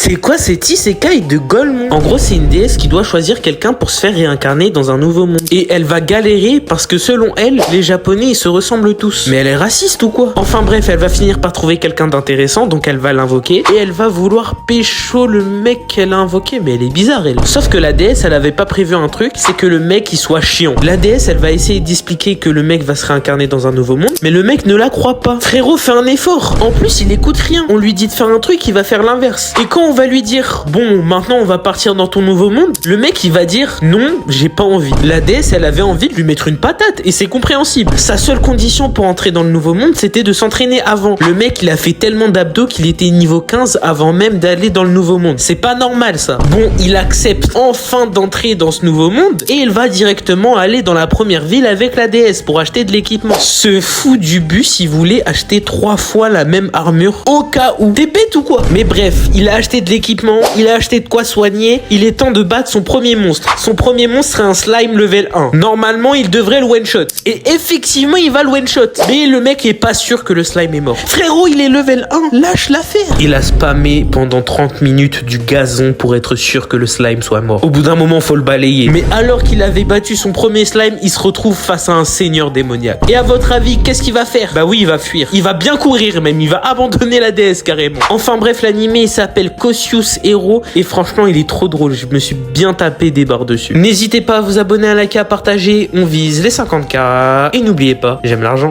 C'est quoi cet isekai de Golemon? En gros, c'est une déesse qui doit choisir quelqu'un pour se faire réincarner dans un nouveau monde. Et elle va galérer parce que selon elle, les Japonais ils se ressemblent tous. Mais elle est raciste ou quoi? Enfin bref, elle va finir par trouver quelqu'un d'intéressant, donc elle va l'invoquer. Et elle va vouloir pécho le mec qu'elle a invoqué. Mais elle est bizarre, elle. Sauf que la déesse, elle avait pas prévu un truc, c'est que le mec il soit chiant. La déesse, elle va essayer d'expliquer que le mec va se réincarner dans un nouveau monde, mais le mec ne la croit pas. Frérot fait un effort. En plus, il écoute rien. On lui dit de faire un truc, il va faire l'inverse. Et quand on va lui dire, bon, maintenant on va partir dans ton nouveau monde, le mec il va dire, non, j'ai pas envie. La déesse, elle avait envie de lui mettre une patate, et c'est compréhensible. Sa seule condition pour entrer dans le nouveau monde, c'était de s'entraîner avant. Le mec, il a fait tellement d'abdos qu'il était niveau 15 avant même d'aller dans le nouveau monde. C'est pas normal, ça. Bon, il accepte enfin d'entrer dans ce nouveau monde, et il va directement aller dans la première ville avec la déesse pour acheter de l'équipement. Ce fou du bus, il voulait acheter 3 fois la même armure au cas où. T'es bête ou quoi? Mais bref, il a acheté de l'équipement, il a acheté de quoi soigner, il est temps de battre son premier monstre. Son premier monstre serait un slime level 1. Normalement, il devrait le one-shot. Et effectivement, il va le one-shot. Mais le mec est pas sûr que le slime est mort. Frérot, il est level 1, lâche l'affaire. Il a spammé pendant 30 minutes du gazon pour être sûr que le slime soit mort. Au bout d'un moment, faut le balayer. Mais alors qu'il avait battu son premier slime, il se retrouve face à un seigneur démoniaque. Et à votre avis, qu'est-ce qu'il va faire? Bah oui, il va fuir. Il va bien courir même, il va abandonner la déesse carrément. Enfin bref, l'animé il s'appelle Koshius Hero et franchement, il est trop drôle. Je me suis bien tapé des barres dessus. N'hésitez pas à vous abonner, à liker, à partager. On vise les 50K. Et n'oubliez pas, j'aime l'argent.